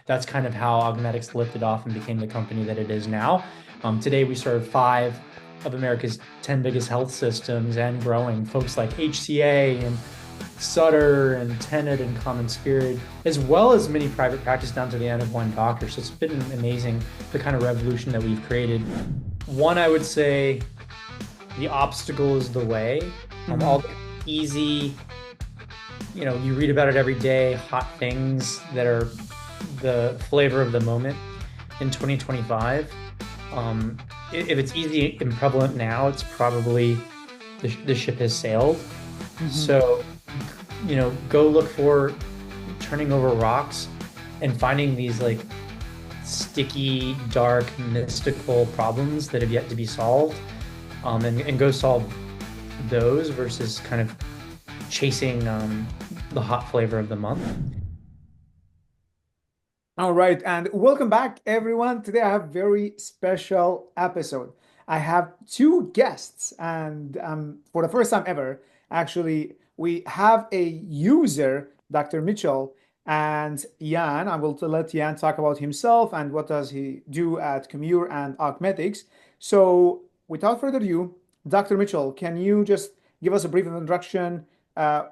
that's kind of how Augmedix lifted off and became the company that it is now. Today, we serve five of America's 10 biggest health systems and growing. Folks like HCA and Sutter and Tenet and Common Spirit, as well as many private practice down to the end of one doctor. So it's been amazing, the kind of revolution that we've created. One, I would say the obstacle is the way. All the easy, you read about it every day, hot things that are the flavor of the moment in 2025. If it's easy and prevalent now, it's probably the ship has sailed. So, go look for turning over rocks and finding these like sticky, dark, mystical problems that have yet to be solved, and go solve those versus kind of chasing the hot flavor of the month. All right, and welcome back, everyone. Today I have a very special episode. I have two guests, and for the first time ever, actually, we have a user, Dr. Mitchell, and Ian. I will let Ian talk about himself and what does he do at Commure and Augmedix. So, without further ado, Dr. Mitchell, can you just give us a brief introduction,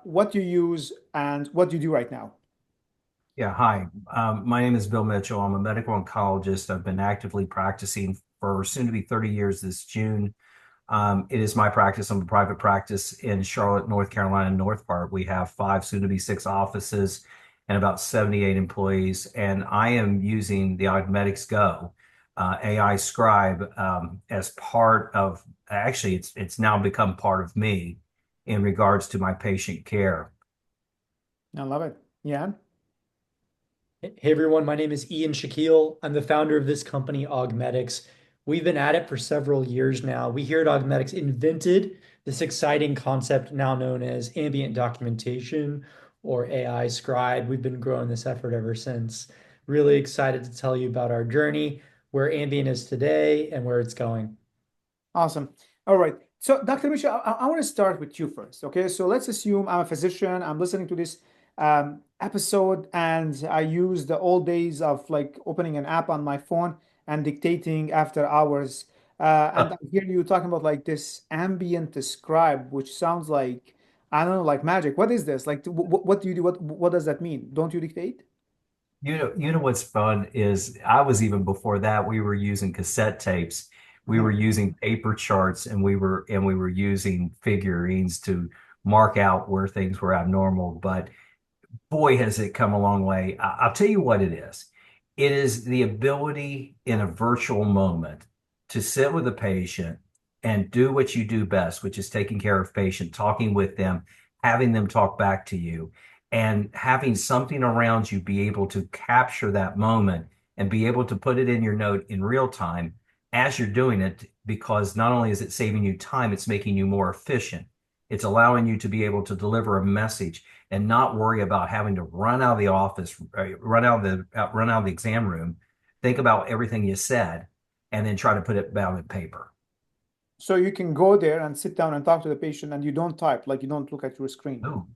what you use and what you do right now? Yeah, hi. My name is Bill Mitchell. I'm a medical oncologist. I've been actively practicing for soon to be 30 years this June. It is my practice. I'm a private practice in Charlotte, North Carolina, North Part. We have five, soon to be six offices and about 78 employees. And I am using the Augmedix Go AIscribe as part of, actually, it's now become part of me in regards to my patient care. I love it. Ian? Hey everyone, my name is Ian Shakil. I'm the founder of this company, Augmedix. We've been at it for several years now. We here at Augmedix invented this exciting concept now known as ambient documentation or AI scribe. We've been growing this effort ever since. Really excited to tell you about our journey, where ambient is today, and where it's going. Awesome. All right. So, Dr. Misha, I want to start with you first. Okay. So, let's assume I'm a physician. I'm listening to this episode, and I use the old days of like opening an app on my phone and dictating after hours. And I hear you talking about like this ambient scribe, which sounds like, I don't know, like magic. What is this? Like, what do you do? What does that mean? Don't you dictate? You know what's fun is I was even before that we were using cassette tapes. We were using paper charts and we were using figurines to mark out where things were abnormal. But boy, has it come a long way. I'll tell you what it is. It is the ability in a virtual moment to sit with a patient and do what you do best, which is taking care of patient, talking with them, having them talk back to you, and having something around you be able to capture that moment and be able to put it in your note in real time as you're doing it, because not only is it saving you time, it's making you more efficient. It's allowing you to be able to deliver a message and not worry about having to run out of the office, run out of the exam room, think about everything you said, and then try to put it down in paper. So you can go there and sit down and talk to the patient, and you don't type, like you don't look at your screen. Oh,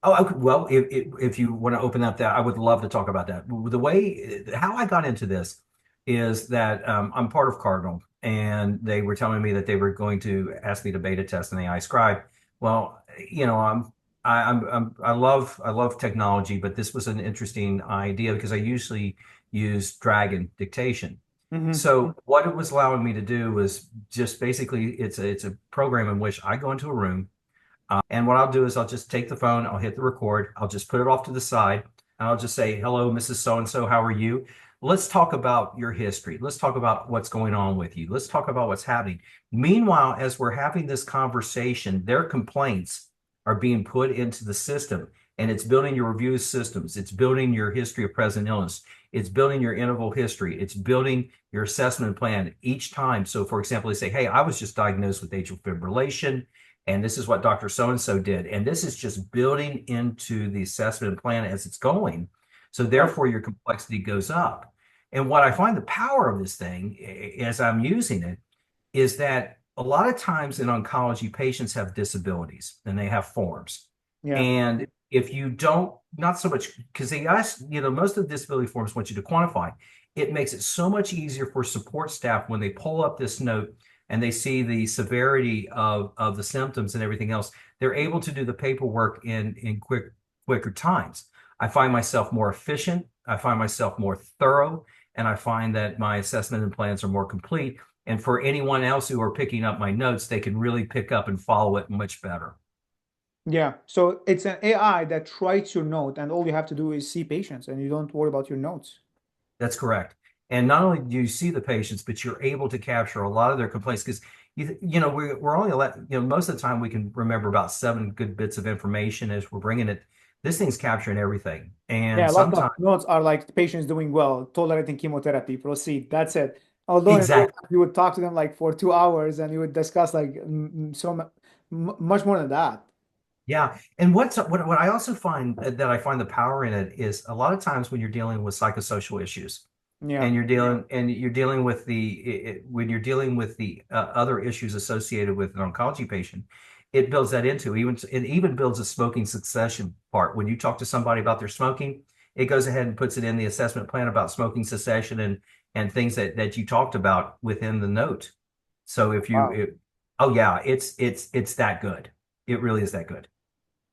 okay. Well, if you want to open up that, I would love to talk about that. The way how I got into this is that I'm part of Cardinal, and they were telling me that they were going to ask me to beta test an AI scribe. Well, I love technology, but this was an interesting idea because I usually use Dragon dictation. Hmm. So what it was allowing me to do was just basically it's a program in which I go into a room, and what I'll do is I'll just take the phone, I'll hit the record, I'll just put it off to the side, and I'll just say, "Hello, Mrs. So and so, how are you? Let's talk about your history. Let's talk about what's going on with you. Let's talk about what's happening." Meanwhile, as we're having this conversation, their complaints are being put into the system, and it's building your review systems. It's building your history of present illness. It's building your interval history. It's building your assessment plan each time. So, for example, they say, "Hey, I was just diagnosed with atrial fibrillation, and this is what Dr. So-and-so did." And this is just building into the assessment plan as it's going. So therefore, your complexity goes up. And what I find the power of this thing as I'm using it is that a lot of times in oncology, patients have disabilities and they have forms. Yeah. And if you don't, not so much because they ask, most of the disability forms want you to quantify. It makes it so much easier for support staff when they pull up this note and they see the severity of the symptoms and everything else. They're able to do the paperwork in quicker times. I find myself more efficient. I find myself more thorough, and I find that my assessment and plans are more complete. And for anyone else who are picking up my notes, they can really pick up and follow it much better. Yeah. So it's an AI that writes your note, and all you have to do is see patients, and you don't worry about your notes. That's correct. And not only do you see the patients, but you're able to capture a lot of their complaints because we're only most of the time we can remember about 7 good bits of information as we're bringing it. This thing's capturing everything, Yeah, and a lot of sometimes notes are like the patient's doing well, tolerating chemotherapy, proceed. That's it. Although in real exactly. life, you would talk to them like for 2 hours and you would discuss like much more than that. Yeah. And what I also find that I find the power in it is a lot of times when you're dealing with psychosocial issues Yeah. and you're dealing with when you're dealing with the other issues associated with an oncology patient, it builds that into it even builds a smoking cessation part. When you talk to somebody about their smoking, it goes ahead and puts it in the assessment plan about smoking cessation and things that you talked about within the note. So Wow. oh yeah, it's that good. It really is that good.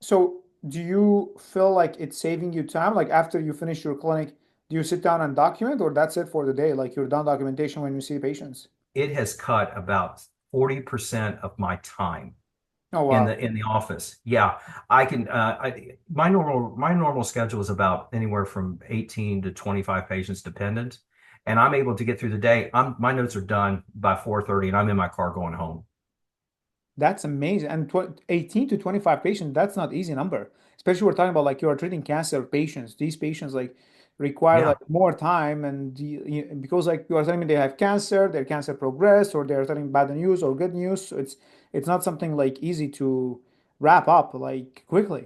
So do you feel like it's saving you time? Like after you finish your clinic, do you sit down and document, or that's it for the day? Like you're done documentation when you see patients? It has cut about 40% of my time Oh, in wow. the office. Yeah, I can my normal schedule is about anywhere from 18 to 25 patients dependent, and I'm able to get through the day. My notes are done by 4:30 and I'm in my car going home. That's amazing. And 18 to 25 patients, that's not easy number. Especially we're talking about like you are treating cancer patients. These patients like require Yeah. like more time and because like you are telling me they have cancer, their cancer progressed, or they're telling bad news or good news. So it's not something like easy to wrap up like quickly.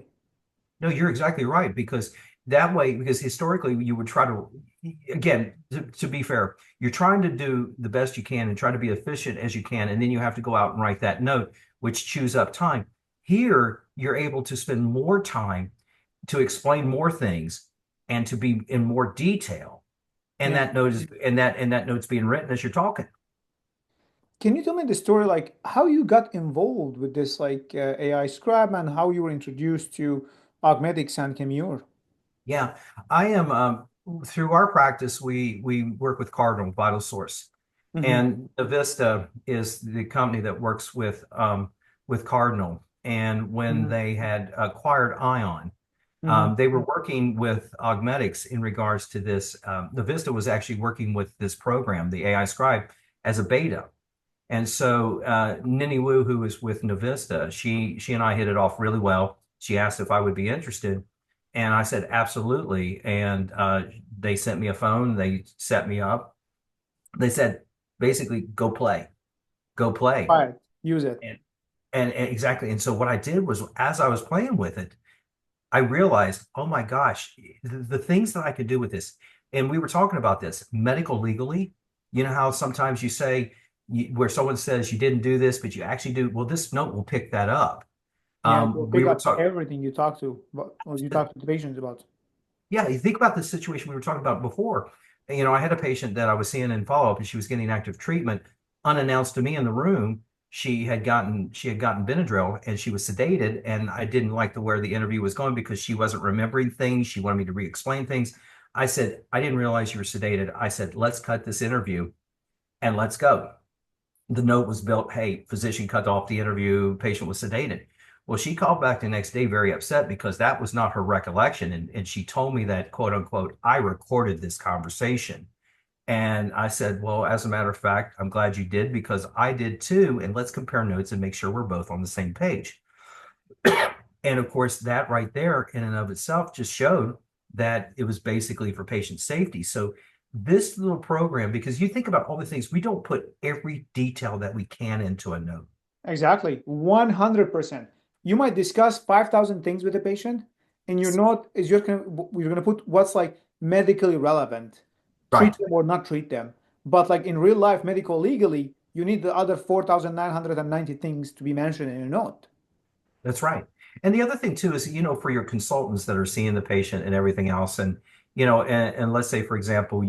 No, you're exactly right because that way, because historically you would try to, again, to be fair, you're trying to do the best you can and try to be efficient as you can, and then you have to go out and write that note, which chews up time. Here, you're able to spend more time to explain more things and to be in more detail, and Yeah. that note's being written as you're talking. Can you tell me the story like how you got involved with this like AI scribe and how you were introduced to Augmedix and Commure? Yeah, I am. Through our practice, we work with Cardinal Vital Source, Hmm. and Vista is the company that works with Cardinal. And when Hmm. they had acquired Ion, Hmm. they were working with Augmedix in regards to this. The Vista was actually working with this program, the AIscribe, as a beta. And so Nini Wu, who was with Navista, she and I hit it off really well. She asked if I would be interested, and I said absolutely. And they sent me a phone. They set me up. They said basically go play, Right. Use it. and and exactly. And so what I did was, as I was playing with it, I realized, oh my gosh, the things that I could do with this. And we were talking about this medical legally. You know how sometimes you say where someone says you didn't do this, but you actually do. Well, this note will pick that up. Yeah, it will We pick were up talking. everything you talk to, or you talk to the patients about. Yeah, you think about the situation we were talking about before. I had a patient that I was seeing in follow-up, and she was getting active treatment. Unannounced to me in the room, she had gotten Benadryl and she was sedated, and I didn't like where the interview was going because she wasn't remembering things. She wanted me to re-explain things. I said, I didn't realize you were sedated. I said, let's cut this interview and let's go. The note was built, hey, physician cut off the interview, patient was sedated. Well, she called back the next day very upset because that was not her recollection. And she told me that, quote unquote, I recorded this conversation. And I said, well, as a matter of fact, I'm glad you did because I did too. And let's compare notes and make sure we're both on the same page. And of course, that right there in and of itself just showed that it was basically for patient safety. So this little program, because you think about all the things, we don't put every detail that we can into a note. Exactly, 100%. You might discuss 5,000 things with the patient, and your note is just gonna you're gonna put what's like medically relevant, treat Right. them or not treat them. But like in real life, medical legally, you need the other 4,990 things to be mentioned in a note. That's right. And the other thing too is, for your consultants that are seeing the patient and everything else, and and let's say, for example,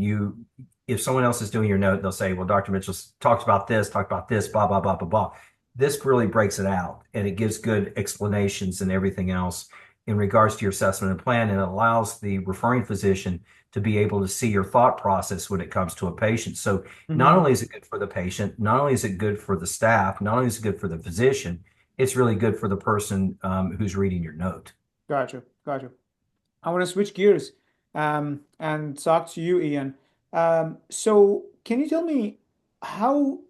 if someone else is doing your note, they'll say, well, Dr. Mitchell talked about this, blah, blah, blah, blah, blah. This really breaks it out and it gives good explanations and everything else in regards to your assessment and plan, and it allows the referring physician to be able to see your thought process when it comes to a patient. So not Hmm. only is it good for the patient, not only is it good for the staff, not only is it good for the physician, it's really good for the person who's reading your note. Gotcha, gotcha. I want to switch gears and talk to you, Ian. So can you tell me how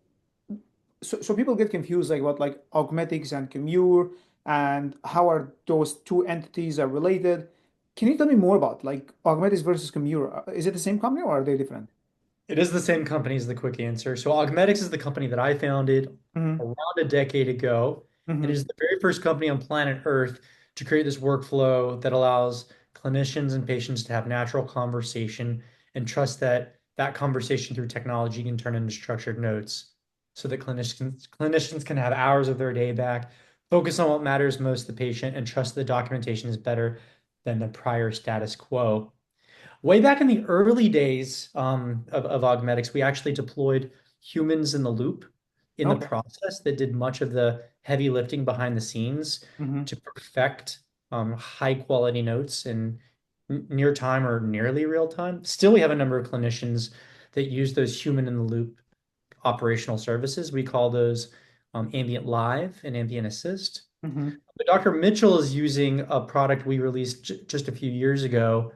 so people get confused like what like Augmedix and Commure and how are those two entities are related? Can you tell me more about like Augmedix versus Commure? Is it the same company or are they different? It is the same company is the quick answer. So Augmedix is the company that I founded Hmm. around a decade ago. It Hmm. is the very first company on planet Earth to create this workflow that allows clinicians and patients to have natural conversation and trust that that conversation through technology can turn into structured notes so that clinicians can have hours of their day back, focus on what matters most to the patient, and trust the documentation is better than the prior status quo. Way back in the early days of Augmedix, we actually deployed humans in the loop in the Okay. process that did much of the heavy lifting behind the scenes Hmm. to perfect high quality notes in near time or nearly real time. Still, we have a number of clinicians that use those human in the loop operational services. We call those Ambient Live and Ambient Assist. Hmm. But Dr. Mitchell is using a product we released just a few years ago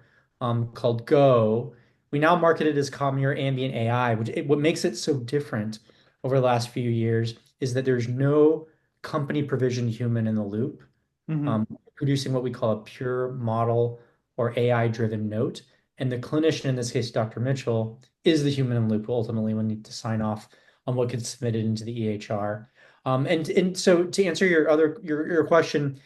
called Go. We now market it as Commure Ambient AI, what makes it so different over the last few years is that there's no company provisioned human in the loop Hmm. um, producing what we call a pure model or AI driven note. And the clinician, in this case, Dr. Mitchell, is the human in the loop who ultimately will need to sign off on what gets submitted into the EHR. And so to answer your question,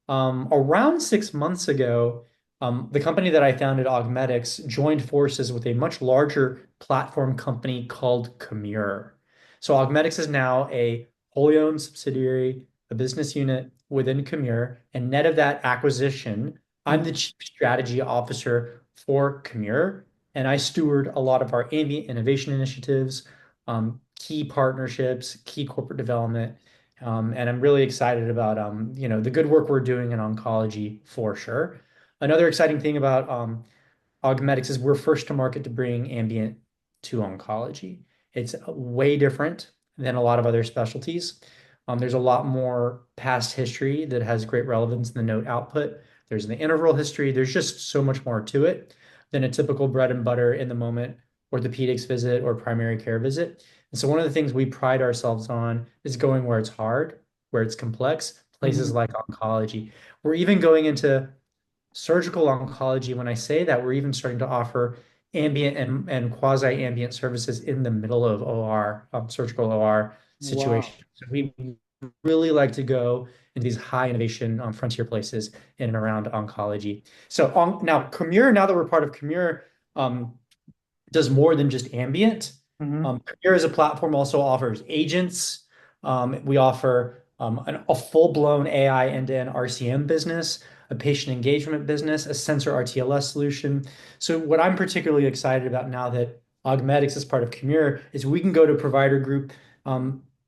around 6 months ago, the company that I founded, Augmedix, joined forces with a much larger platform company called Commure. So Augmedix is now a wholly owned subsidiary, a business unit within Commure, and net of that acquisition, I'm the Hmm. chief strategy officer for Commure, and I steward a lot of our ambient innovation initiatives, key partnerships, key corporate development. And I'm really excited about the good work we're doing in oncology for sure. Another exciting thing about Augmedix is we're first to market to bring ambient to oncology. It's way different than a lot of other specialties. There's a lot more past history that has great relevance in the note output. There's the interval history. There's just so much more to it than a typical bread and butter in the moment orthopedics visit or primary care visit. And so one of the things we pride ourselves on is going where it's hard, where it's complex, places Hmm. like oncology. We're even going into surgical oncology. When I say that, we're even starting to offer ambient and quasi-ambient services in the middle of OR, surgical OR Wow. situations. So we really like to go into these high innovation frontier places in and around oncology. So now Commure, now that we're part of Commure, um, does more than just ambient. Hmm. Commure as a platform also offers agents. We offer a full-blown AI end-to-end RCM business, a patient engagement business, a sensor RTLS solution. So what I'm particularly excited about now that Augmedix is part of Commure is we can go to a provider group,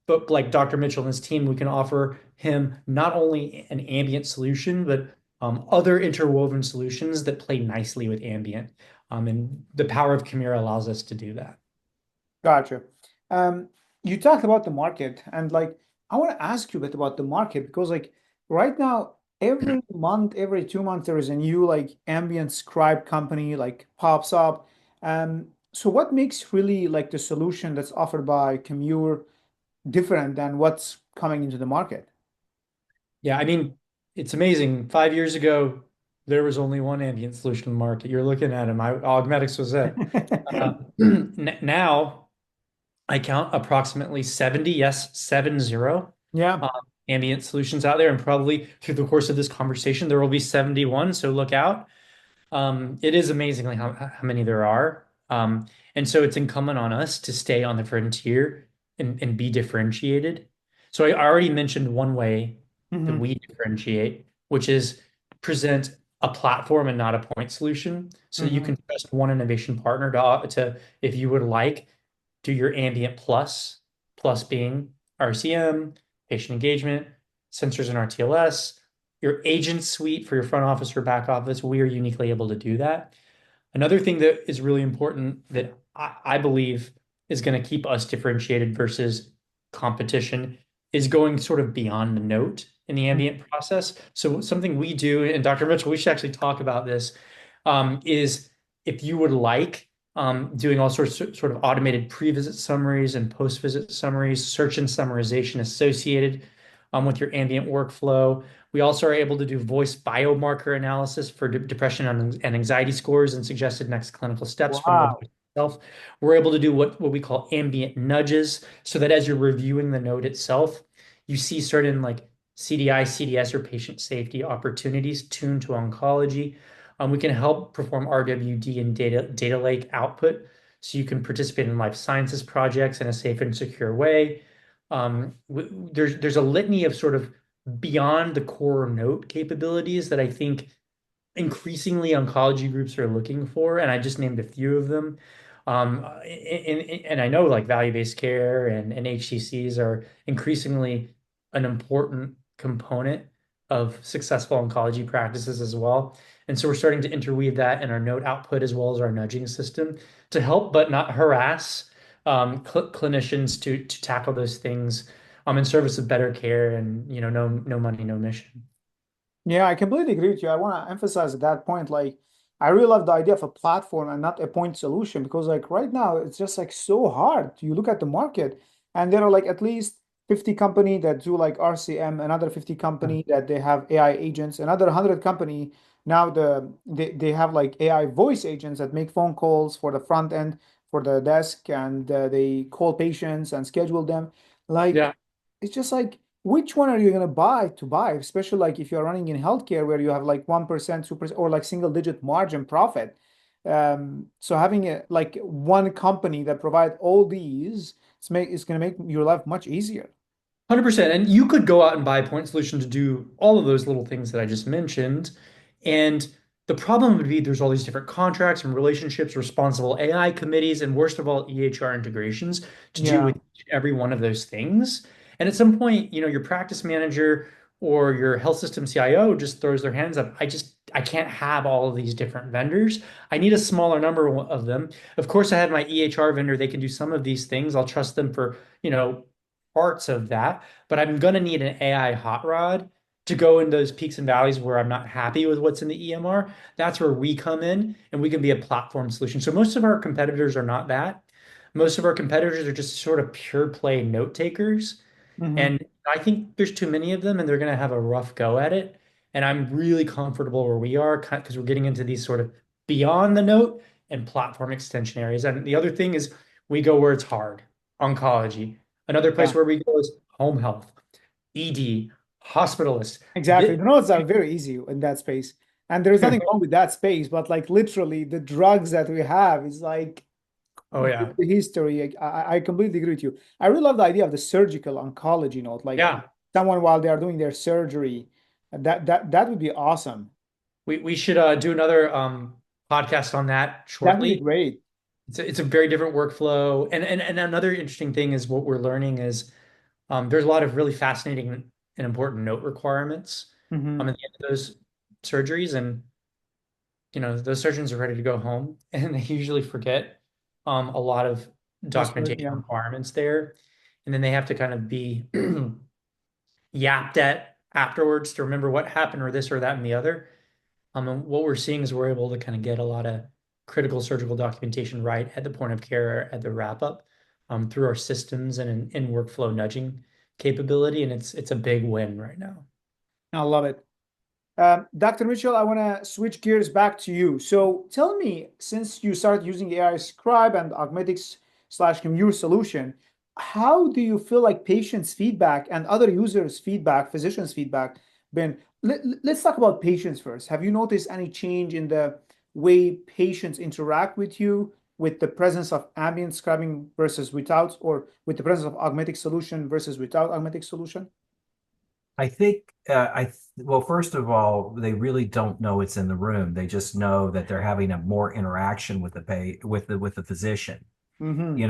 but like Dr. Mitchell and his team, we can offer him not only an ambient solution, but other interwoven solutions that play nicely with ambient. And the power of Chimera allows us to do that. Gotcha. Um, you talked about the market, and like I want to ask you a bit about the market because like right now, every month, every 2 months, there is a new like ambient scribe company like pops up. So what makes really like the solution that's offered by Commure different than what's coming into the market? Yeah, I mean, it's amazing. 5 years ago, there was only one ambient solution in the market. You're looking at him. Augmedix was it. Now, I count approximately 70, yes, 70 Yeah. um, ambient solutions out there. And probably through the course of this conversation, there will be 71. So look out. It is amazingly how many there are. And so it's incumbent on us to stay on the frontier and be differentiated. So I already mentioned one way that Hmm. we differentiate, which is present a platform and not a point solution, so that you Hmm. can trust one innovation partner to if you would like, do your ambient plus being RCM, patient engagement, sensors and RTLS, your agent suite for your front office or back office. We are uniquely able to do that. Another thing that is really important that I believe is going to keep us differentiated versus competition is going sort of beyond the note in the ambient process. So something we do, and Dr. Mitchell, we should actually talk about this, is if you would like, doing all sorts of sort of automated pre-visit summaries and post-visit summaries, search and summarization associated with your ambient workflow. We also are able to do voice biomarker analysis for depression and anxiety scores and suggested next clinical steps from the Wow. voice itself. We're able to do what we call ambient nudges, so that as you're reviewing the note itself, you see certain like CDI, CDS, or patient safety opportunities tuned to oncology. We can help perform RWD and data lake output, so you can participate in life sciences projects in a safe and secure way. There's a litany of sort of beyond the core note capabilities that I think increasingly oncology groups are looking for, and I just named a few of them. And I know like value-based care and HCCs are increasingly an important component of successful oncology practices as well. And so we're starting to interweave that in our note output as well as our nudging system to help but not harass clinicians to tackle those things in service of better care and no money, no mission. Yeah, I completely agree with you. I want to emphasize at that point, like, I really love the idea of a platform and not a point solution because, like, right now it's just like so hard. You look at the market, and there are like at least 50 company that do like RCM, another 50 company that they have AI agents, another 100 company now they have like AI voice agents that make phone calls for the front end for the desk, and they call patients and schedule them. Like, Yeah. it's just like which one are you going to buy, especially like if you're running in healthcare where you have like 1%, 2%, or like single digit margin profit. So having a like one company that provide all these, it's going to make your life much easier. 100%. And you could go out and buy a point solution to do all of those little things that I just mentioned. And the problem would be there's all these different contracts and relationships, responsible AI committees, and worst of all, EHR integrations to do Yeah. with every one of those things. And at some point, your practice manager or your health system CIO just throws their hands up. I can't have all of these different vendors. I need a smaller number of them. Of course, I have my EHR vendor. They can do some of these things. I'll trust them for, parts of that, but I'm gonna need an AI hot rod to go in those peaks and valleys where I'm not happy with what's in the EMR. That's where we come in and we can be a platform solution. So most of our competitors are not that. Most of our competitors are just sort of pure play note takers. Hmm. And I think there's too many of them and they're going to have a rough go at it. And I'm really comfortable where we are because we're getting into these sort of beyond the note and platform extension areas. And the other thing is we go where it's hard, oncology. Another place Yeah, where we go is home health, ED, hospitalist. exactly. The nodes are very easy in that space. And there's nothing wrong with that space, but like literally the drugs that we have is like Oh yeah. the history. I completely agree with you. I really love the idea of the surgical oncology note, like Yeah. someone while they are doing their surgery. That would be awesome. We should do another podcast on that That would be shortly. great. It's a very different workflow. And another interesting thing is what we're learning is there's a lot of really fascinating and important note requirements Hmm. at the end of those surgeries. And, those surgeons are ready to go home and they usually forget a lot of That's good. documentation Yeah. requirements there. And then they have to kind of be yapped at afterwards to remember what happened or this or that and the other. And what we're seeing is we're able to kind of get a lot of critical surgical documentation right at the point of care at the wrap up through our systems and in workflow nudging capability. And it's a big win right now. I love it. Dr. Mitchell, I want to switch gears back to you. So tell me, since you started using AIscribe and Augmedix slash Commure solution, how do you feel like patients' feedback and other users' feedback, physicians' feedback, been? Let's talk about patients first. Have you noticed any change in the way patients interact with you with the presence of ambient scribing versus without, or with the presence of Augmedix solution versus without Augmedix solution? I think well, first of all, they really don't know it's in the room. They just know that they're having a more interaction with the with the physician, Mm-hmm.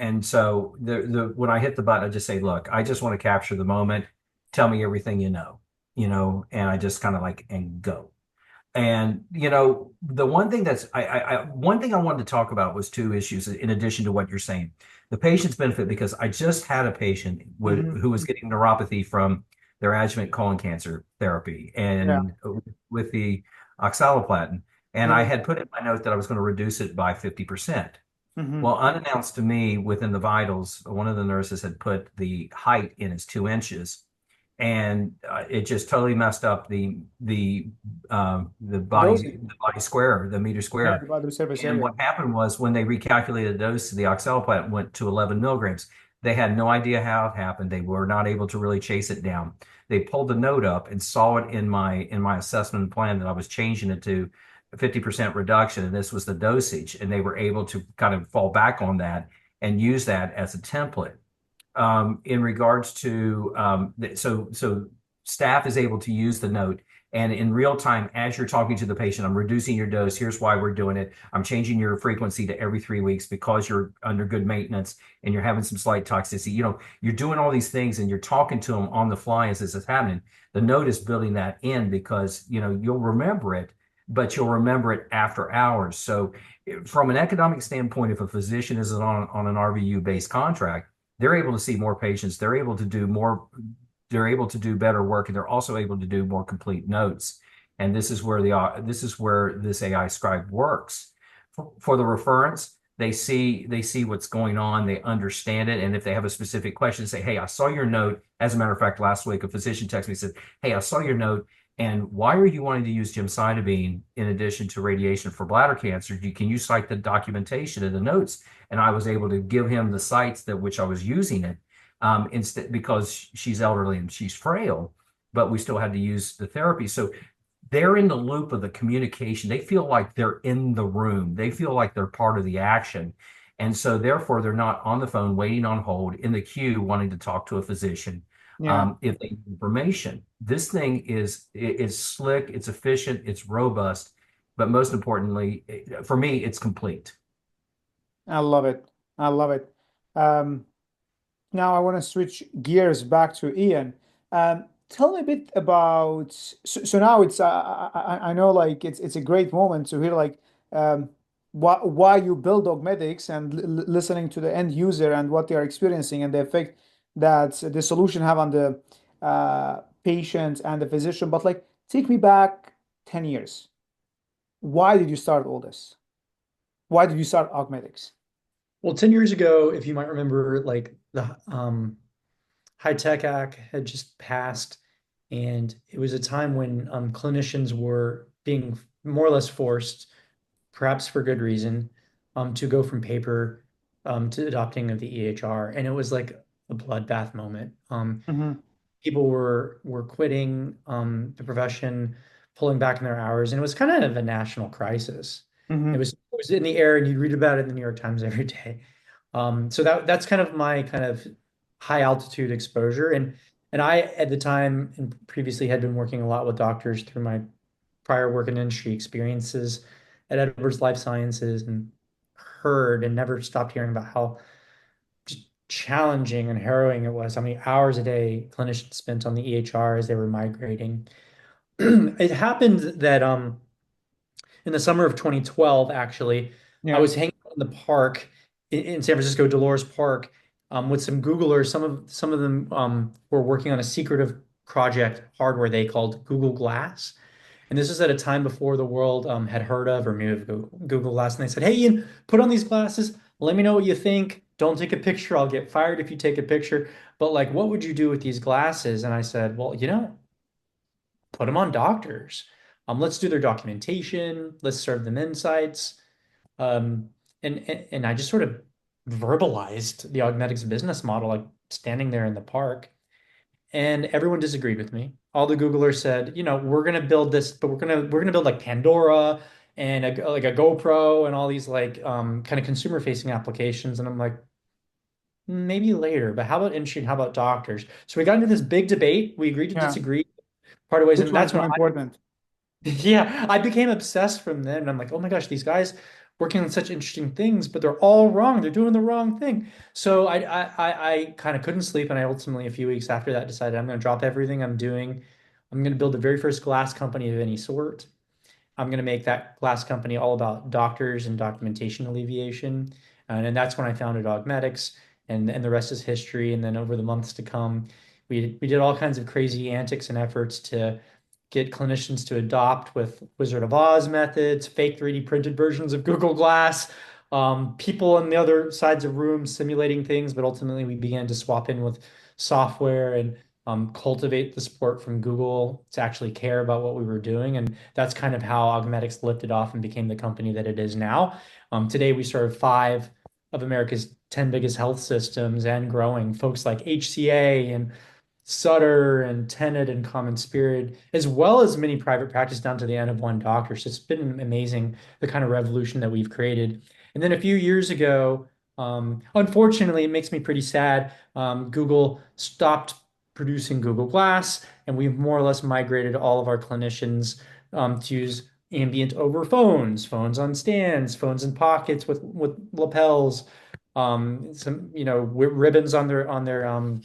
and so the when I hit the button, I just say, look, I just want to capture the moment. Tell me everything and I just kind of like and go. And the one thing one thing I wanted to talk about was two issues in addition to what you're saying. The patient's benefit, because I just had a patient Mm-hmm. who was getting neuropathy from their adjuvant colon cancer therapy Yeah. and with the oxaliplatin, and I Yeah. had put in my note that I was going to reduce it by 50%. Mm-hmm. Well, unannounced to me within the vitals, one of the nurses had put the height in as 2 inches, and it just totally messed up Dosing. the body square, the meter Yeah, square. the body surface And area. what happened was when they recalculated the dose, the oxaliplatin went to 11 milligrams. They had no idea how it happened. They were not able to really chase it down. They pulled the note up and saw it in my assessment plan that I was changing it to 50% reduction, and this was the dosage, and they were able to kind of fall back on that and use that as a template. In regards to so staff is able to use the note, and in real time as you're talking to the patient, I'm reducing your dose, here's why we're doing it, I'm changing your frequency to every 3 weeks because you're under good maintenance and you're having some slight toxicity. You're doing all these things and you're talking to them on the fly as this is happening. The note is building that in because you'll remember it, but you'll remember it after hours. So from an economic standpoint, if a physician is on an RVU based contract, they're able to see more patients. They're able to do more. They're able to do better work, and they're also able to do more complete notes. And this is where this AI scribe works. For the reference, they see what's going on. They understand it, and if they have a specific question, they say, "Hey, I saw your note." As a matter of fact, last week a physician texted me and said, "Hey, I saw your note. And why are you wanting to use gemcitabine in addition to radiation for bladder cancer? Can you cite the documentation in the notes?" And I was able to give him the sites that which I was using it, instead, because she's elderly and she's frail, but we still had to use the therapy. So they're in the loop of the communication. They feel like they're in the room. They feel like they're part of the action. And so therefore they're not on the phone waiting on hold in the queue wanting to talk to a physician. Yeah. If they need information, this thing is slick, it's efficient, it's robust, but most importantly, for me, it's complete. I love it. I love it. Um, Now I want to switch gears back to Ian. Tell me a bit about so now it's I know like it's a great moment to hear like um, why you build Augmedix and listening to the end user and what they are experiencing and the effect that the solution have on the patient and the physician. But like take me back 10 years. Why did you start all this? Why did you start Augmedix? Well, 10 years ago, if you might remember, like the High Tech Act had just passed, and it was a time when clinicians were being more or less forced, perhaps for good reason, to go from paper to adopting of the EHR, and it was like a bloodbath moment. Hmm. People were quitting the profession, pulling back in their hours, and it was kind of a national crisis. Hmm. It was in the air, and you read about it in the New York Times every day. So that's kind of my kind of high altitude exposure, and I at the time and previously had been working a lot with doctors through my prior work and industry experiences at Edwards Life Sciences, and heard and never stopped hearing about how just challenging and harrowing it was, how many hours a day clinicians spent on the EHR as they were migrating. It happened that in the summer of 2012, actually, I Yeah. was hanging out in the park in San Francisco, Dolores Park, with some Googlers. Some of them were working on a secretive project hardware they called Google Glass. And this was at a time before the world had heard of or knew of Google Glass. And they said, "Hey, Ian, put on these glasses. Let me know what you think. Don't take a picture. I'll get fired if you take a picture. But like, what would you do with these glasses?" And I said, "Well, put them on doctors. Let's do their documentation. Let's serve them insights." And I just sort of verbalized the Augmedix business model, like standing there in the park. And everyone disagreed with me. All the Googlers said, we're gonna build this, but we're gonna build like Pandora and like a GoPro and all these like kind of consumer facing applications. And I'm like, maybe later, but how about industry and how about doctors? So we got into this big debate. We agreed to Yeah. disagree part of ways, Which and one's that's when more important? yeah, I became obsessed from then. And I'm like, oh my gosh, these guys working on such interesting things, but they're all wrong. They're doing the wrong thing. So I kind of couldn't sleep, and I ultimately, a few weeks after that, decided I'm going to drop everything I'm doing. I'm going to build the very first glass company of any sort. I'm going to make that glass company all about doctors and documentation alleviation. And that's when I founded Augmedix, and the rest is history. And then over the months to come, we did all kinds of crazy antics and efforts to get clinicians to adopt with Wizard of Oz methods, fake 3D printed versions of Google Glass, people on the other sides of rooms simulating things. But ultimately, we began to swap in with software and cultivate the support from Google to actually care about what we were doing. And that's kind of how Augmedix lifted off and became the company that it is now. Today, we serve five of America's 10 biggest health systems and growing. Folks like HCA and Sutter and Tenet and Common Spirit, as well as many private practice down to the end of one doctor. So it's been amazing the kind of revolution that we've created. And then a few years ago, unfortunately, it makes me pretty sad. Google stopped producing Google Glass, and we've more or less migrated all of our clinicians to use ambient over phones, phones on stands, phones in pockets with lapels, some ribbons on their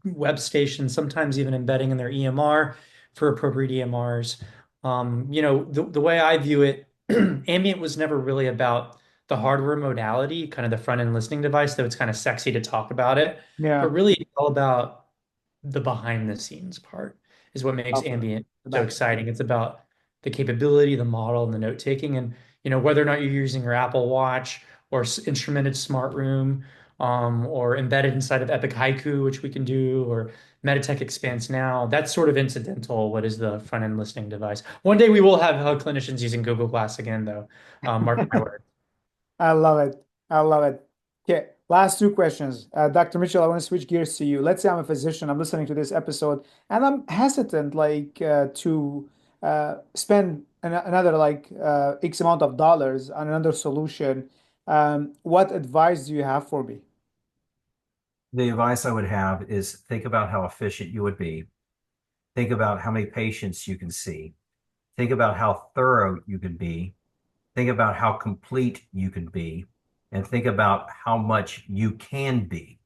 web stations, sometimes even embedding in their EMR for appropriate EMRs. The way I view it, ambient was never really about the hardware modality, kind of the front end listening device, though it's kind of sexy to talk about it. But Yeah. really, it's all about the behind the scenes part is what makes Okay. ambient The so back. exciting. It's about the capability, the model, and the note taking. And whether or not you're using your Apple Watch or instrumented smart room, or embedded inside of Epic Haiku, which we can do, or Meditech Expanse Now, that's sort of incidental. What is the front end listening device? One day we will have clinicians using Google Glass again, though. Mark my word. I love it. I love it. Okay, last two questions. Dr. Mitchell, I want to switch gears to you. Let's say I'm a physician, I'm listening to this episode, and I'm hesitant to spend another X amount of dollars on another solution. What advice do you have for me? The advice I would have is think about how efficient you would be. Think about how many patients you can see. Think about how thorough you can be. Think about how complete you can be. And think about how much you can be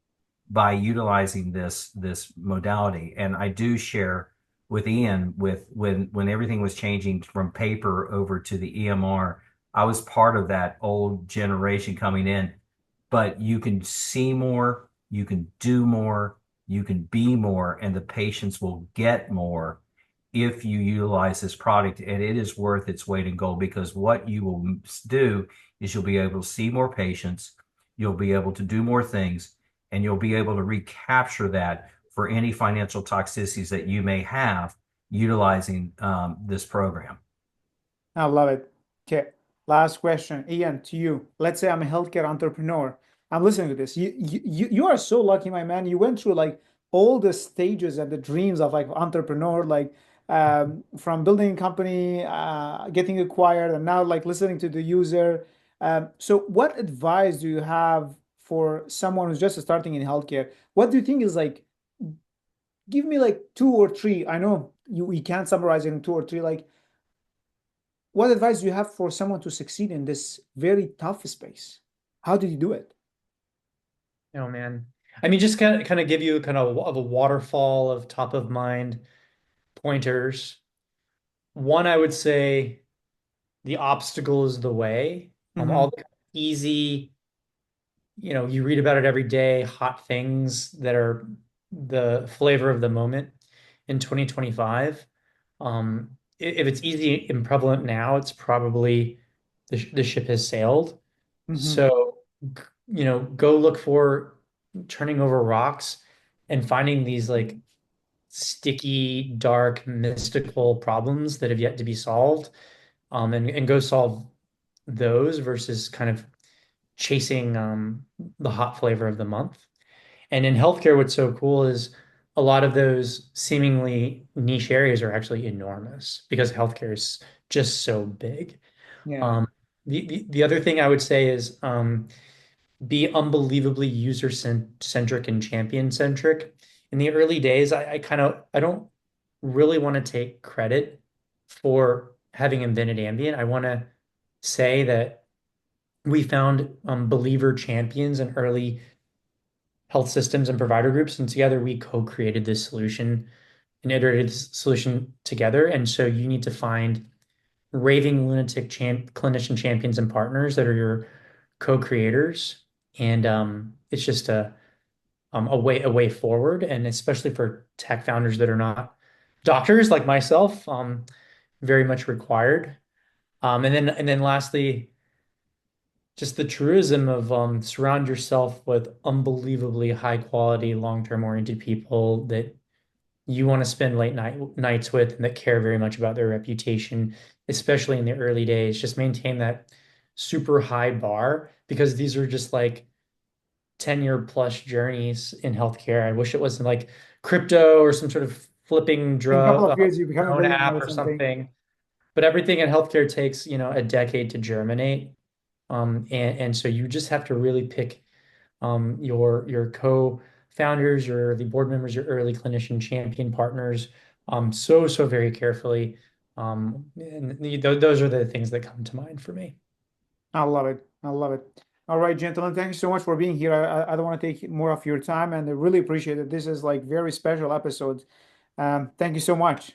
by utilizing this modality. And I do share with Ian with when everything was changing from paper over to the EMR, I was part of that old generation coming in, but you can see more, you can do more, you can be more, and the patients will get more if you utilize this product. And it is worth its weight in gold, because what you will do is you'll be able to see more patients, you'll be able to do more things, and you'll be able to recapture that for any financial toxicities that you may have utilizing this program. I love it. Okay, last question. Ian, to you. Let's say I'm a healthcare entrepreneur. I'm listening to this. You are so lucky, my man. You went through like all the stages and the dreams of like entrepreneur, from building a company, getting acquired, and now like listening to the user. So what advice do you have for someone who's just starting in healthcare? What do you think is like, give me like two or three. I know we can't summarize it in two or three, like what advice do you have for someone to succeed in this very tough space? How did you do it? Oh man. I mean, just kind of give you kind of a waterfall of top of mind pointers. One, I would say the obstacle is the way. Hmm. All the easy, you read about it every day, hot things that are the flavor of the moment in 2025. If it's easy and prevalent now, it's probably the ship has sailed. Hmm. So, go look for turning over rocks and finding these like sticky, dark, mystical problems that have yet to be solved, and go solve those versus kind of chasing the hot flavor of the month. And in healthcare, what's so cool is a lot of those seemingly niche areas are actually enormous because healthcare is just so big. Yeah. Um, the other thing I would say is be unbelievably user-centric and champion-centric. In the early days, I don't really want to take credit for having invented Ambient. I want to say that we found believer champions in early health systems and provider groups, and together we co-created this solution and iterated this solution together. And so you need to find raving lunatic clinician champions and partners that are your co-creators, and it's just a way forward, and especially for tech founders that are not doctors like myself, very much required. And then lastly, just the truism of surround yourself with unbelievably high quality, long-term oriented people that you want to spend nights with and that care very much about their reputation, especially in the early days. Just maintain that super high bar because these are just like 10-year plus journeys in healthcare. I wish it wasn't like crypto or some sort of flipping In a couple drug of years, you become a drone billionaire app or or something. something. But everything in healthcare takes, a decade to germinate. And so you just have to really pick your co-founders, the board members, your early clinician champion partners, so very carefully. And those are the things that come to mind for me. I love it. I love it. All right, gentlemen, thank you so much for being here. I don't want to take more of your time, and I really appreciate it. This is like very special episode. Thank you so much.